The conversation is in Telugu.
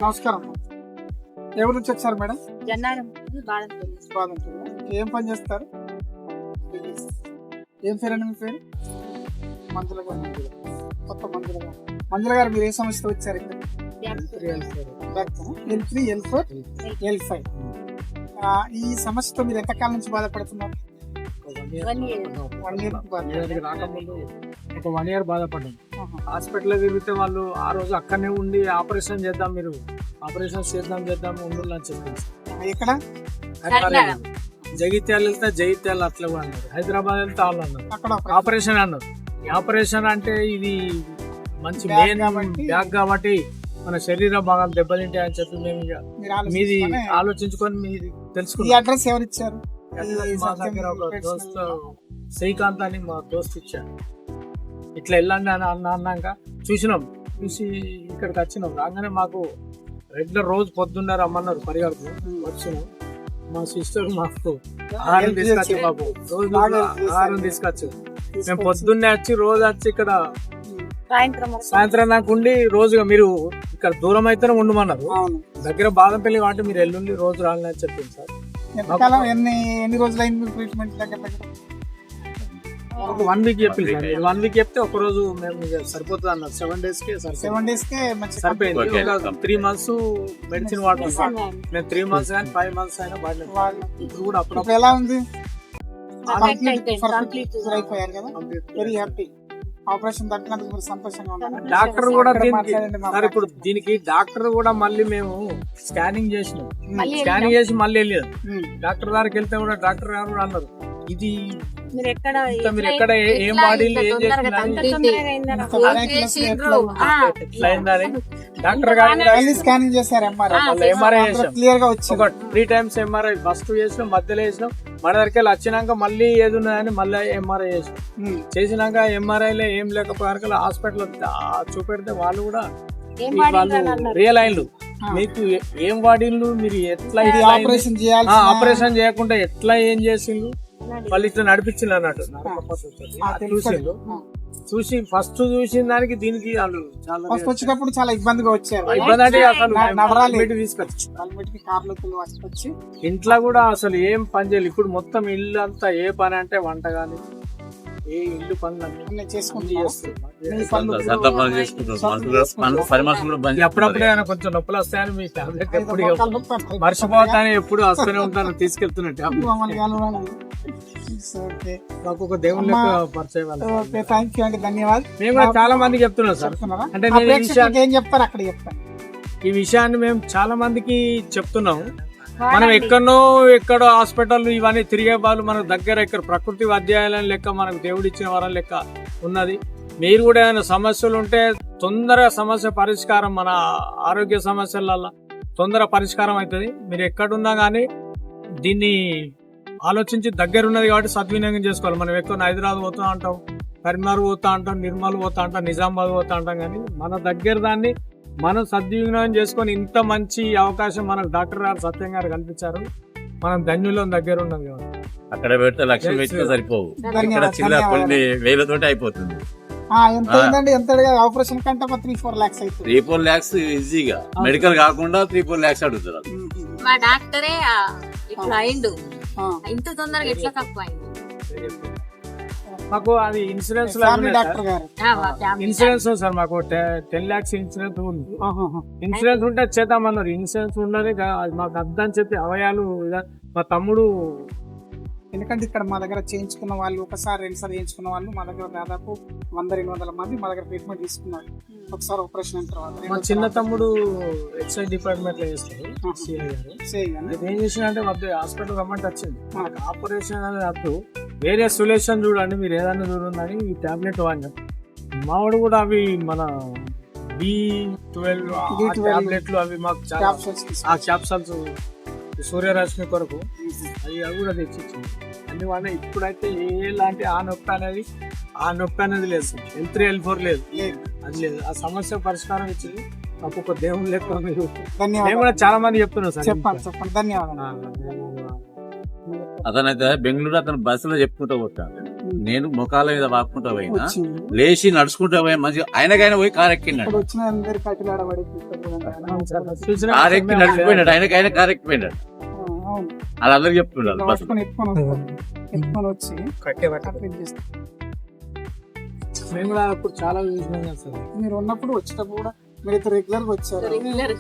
నమస్కారం. ఎవరి నుంచి వచ్చారు మేడం? బాదంపల్లి. ఏం పని చేస్తారు? ఏం పేరండి మీ పేరు? మంజుల గారు. కొత్త మంజుల గారు మీరు ఏ సమస్యతో వచ్చారు ఇక్కడ? L3, L4, L5. ఈ సమస్యతో మీరు ఎంతకాలం నుంచి బాధపడుతున్నారు? 1 year బాధపడ్డాం. హాస్పిటల్ తిరిగితే వాళ్ళు ఆ రోజు అక్కడనే ఉండి ఆపరేషన్ చేద్దాం, మీరు ఆపరేషన్ చేద్దాం ఉండాలి అని చెప్పింది. ఎక్కడ? జగిత్యాల వెళ్తే జగిత్యాల అట్లా కూడా అన్నారు, హైదరాబాద్ వెళ్తే వాళ్ళు అన్నారు ఆపరేషన్ అన్నారు. ఆపరేషన్ అంటే ఇది మంచి మెయిన్ బ్యాగ్ కాబట్టి మన శరీర భాగాలు దెబ్బతింటాయి అని చెప్పి మేము మీది ఆలోచించుకొని మీది తెలుసుకున్నాం. అడ్రస్ ఎవరు ఇచ్చారు? మా దగ్గర ఒక దోస్తు శ్రీకాంత్ అని మా దోస్తు ఇచ్చారు. ఇట్లా వెళ్ళండి అని అన్నాక చూసి ఇక్కడికి వచ్చినాం. రాగానే మాకు రెగ్యులర్ రోజు పొద్దున్న రమ్మన్నారు, పరిగెడుతూ వచ్చినాం. మా సిస్టర్ మాకు ఆహారం తీసుకొచ్చి బాబు రోజు ఆహారం తీసుకొచ్చి మేము పొద్దున్నే వచ్చి రోజు వచ్చి ఇక్కడ సాయంత్రం నాకు ఉండి రోజుగా మీరు ఇక్కడ దూరం అయితేనే ఉండమన్నారు. దగ్గర బాదంపల్లి కాబట్టి మీరు ఎల్లుండి రోజు రాలని అని చెప్పింది సార్. ఎన్ని రోజులు అయింది ట్రీట్మెంట్? దగ్గర 1 week చెప్పింది సార్. 1 week చెప్తే ఒక రోజు మేము సరిపోతుంది అన్నారు. 7 days కే సరిపోయింది. 3 months మెడిసిన్ వాడుతున్నాం మేము. 3 months కానీ 5 months అయినా వాడలేదు. ఇప్పుడు కూడా అప్పుడు ఎలా ఉంది? అయిపోయారు కదా, వెరీ హ్యాపీ. ఆపరేషన్ తగ్గినందుకు మీరు సంతోషంగా ఉన్నారు. డాక్టర్ కూడా ఇప్పుడు దీనికి డాక్టర్ కూడా మళ్ళీ మేము స్కానింగ్ చేసినాం. స్కానింగ్ చేసి మళ్ళీ వెళ్ళారు డాక్టర్ గారికి. వెళ్తే కూడా డాక్టర్ గారు కూడా అన్నారు, ఇది మీరు ఎక్కడ ఏం వాడిల్లు ఏం చేసిందని డాక్టర్ గారు స్కానింగ్ చేశారు. ఎంఆర్ఐ క్లియర్ గా వచ్చి 3 times ఎంఆర్ఐ ఫస్ట్ చేసినాం, మధ్యలో వేసినాం. మన దగ్గరికి వచ్చినాక మళ్ళీ ఏది ఉన్నదని మళ్ళీ ఎంఆర్ఐ చేసినాక ఎంఆర్ఐలో ఏం లేకపోయారు హాస్పిటల్ చూపెడితే వాళ్ళు కూడా రియల్ అయిండ్రు, మీకు ఏం వాడిల్లు, మీరు ఎట్లా ఆపరేషన్ చేయకుండా ఎట్లా ఏం చేసిండ్రు, వాళ్ళు ఇట్లా నడిపించిండ్రు అన్నట్టు. చూసి ఫస్ట్ చూసిన దానికి దీనికి వాళ్ళు వచ్చినప్పుడు చాలా ఇబ్బందిగా వచ్చారు. ఇబ్బంది అంటే అసలు తీసుకొచ్చి ఇంట్లో కూడా అసలు ఏం పని చేయాలి. ఇప్పుడు మొత్తం ఇల్లు అంతా ఏ పని అంటే వంట గాని ఏ ఇల్లు పనులు చేసుకుంటూ అప్పుడప్పుడే కొంచెం నొప్పులు వస్తాయని మీ టాబ్లెట్ ఎప్పుడు మర్చిపోతానే ఎప్పుడు వస్తూనే ఉంటాను తీసుకెళ్తున్నట్టు. మాకు ఒక దేవుళ్ళ పరిచయం. ధన్యవాదాలు. మేము కూడా చాలా మందికి చెప్తున్నాం సార్. అంటే ఏం చెప్తారు అక్కడ చెప్తాను. ఈ విషయాన్ని మేము చాలా మందికి చెప్తున్నాము. మనం ఎక్కడో హాస్పిటల్ ఇవన్నీ తిరిగే వాళ్ళు మన దగ్గర ఇక్కడ ప్రకృతి అధ్యాయాలని లెక్క మనకు దేవుడు ఇచ్చిన వరం లెక్క ఉన్నది. మీరు కూడా ఏమైనా సమస్యలు ఉంటే తొందరగా సమస్య పరిష్కారం, మన ఆరోగ్య సమస్యలలో తొందర పరిష్కారం అవుతుంది. మీరు ఎక్కడున్నా కానీ దీన్ని ఆలోచించి దగ్గర ఉన్నది కాబట్టి సద్వినియోగం చేసుకోవాలి. మనం ఎక్కువ హైదరాబాద్ పోతా అంటాం, కరీంనగర్ పోతా అంటాం, నిర్మల్ పోతా అంటాం, నిజామాబాద్ పోతా అంటాం. కానీ మన దగ్గర దాన్ని మనం సద్వినియోగం చేసుకొని ఇంత మంచి అవకాశం మనకు డాక్టర్ గారు సత్యం గారు కల్పించారు. మనం ధన్యులం దగ్గర ఉన్నది కదా. అక్కడ పెడితే లక్ష్యం పెడితే సరిపోవు, ఇక్కడ చిన్న కొన్ని వేలతోటి అయిపోతుంది. ఎంత ఆపరేషన్ కంటే 3-4 lakhs అవుతుంది. 3-4 lakhs ఈజీగా, మెడికల్ కాకుండా 3-4 lakhs అడుగుతారు. మా డాక్టరే ఇట్లా అయిండు, ఇంత తొందరగా ఎట్లా తక్కువ అయింది. మాకు అది ఇన్సూరెన్స్ సార్, మాకు 10 lakhs ఇన్సూరెన్స్ ఉంది. ఇన్సూరెన్స్ ఉంటే చేద్దామన్నారు. ఇన్సూరెన్స్ ఉన్నది మాకు అర్థం చెప్పి అవయాలు మా తమ్ముడు. ఎందుకంటే ఇక్కడ మా దగ్గర చేయించుకున్న వాళ్ళు, ఒకసారి 2 సార్లు చేయించుకున్న వాళ్ళు మా దగ్గర దాదాపు 100-200 మంది మా దగ్గర ట్రీట్మెంట్ తీసుకున్నారు ఒకసారి ఆపరేషన్ అయిన తర్వాత. మా చిన్న తమ్ముడు ఎక్సైజ్ డిపార్ట్మెంట్ లో చేస్తారు, సిఐ గారు. ఏం చేసినంటే హాస్పిటల్ రమ్మంటే వచ్చింది. మనకు ఆపరేషన్ అనేది అప్పుడు వేరే సొల్యూషన్ చూడండి, మీరు ఏదైనా చూడండి ఈ టాబ్లెట్ వాడినాం. మావాడు కూడా అవి మన B12 టాబ్లెట్లు అవి మాకు ఆ క్యాప్సల్స్ సూర్యరశ్మి కొరకు అది కూడా తెచ్చిచ్చింది అన్ని వాడినా. ఇప్పుడైతే ఎలాంటి ఆ నొప్పి అనేది లేదు, L3, L4 లేదు, అది లేదు. ఆ సమస్య పరిష్కారం ఇచ్చింది ఒక్కొక్క దేవుని లెక్క. మీరు మేము కూడా చాలా మంది చెప్తున్నాం సార్. చెప్పండి. ధన్యవాదాలు. అతనైతే బెంగళూరు అతను బస్సులో చెప్పుకుంటూ పోతాను. నేను ముఖాల మీద వాక్కుంటా పోయినా వచ్చింది. లేచి నడుచుకుంటా పోయి మంచిగా ఆయనకైనా పోయి కారు ఎక్కినాడు. ఇక్కడ వచ్చిన అందరి కటిలాడబడి చూసినా కారు ఎక్కి నడిచిపోయినాడు, ఆయనకైనా కారు ఎక్కిపోయినాడు. అవును అది అందరికి చెప్తున్నాడు బస్సు. ఎత్తుకొని వస్తారు. ఎత్తుకొని వచ్చి అట్లా చేస్తారు. మేము కూడా అప్పుడు చాలా చూసినాం కదా సార్. మీరు ఉన్నప్పుడు వచ్చేటప్పుడు కూడా మీరు రెగ్యులర్ గా వచ్చారు. రెగ్యులర్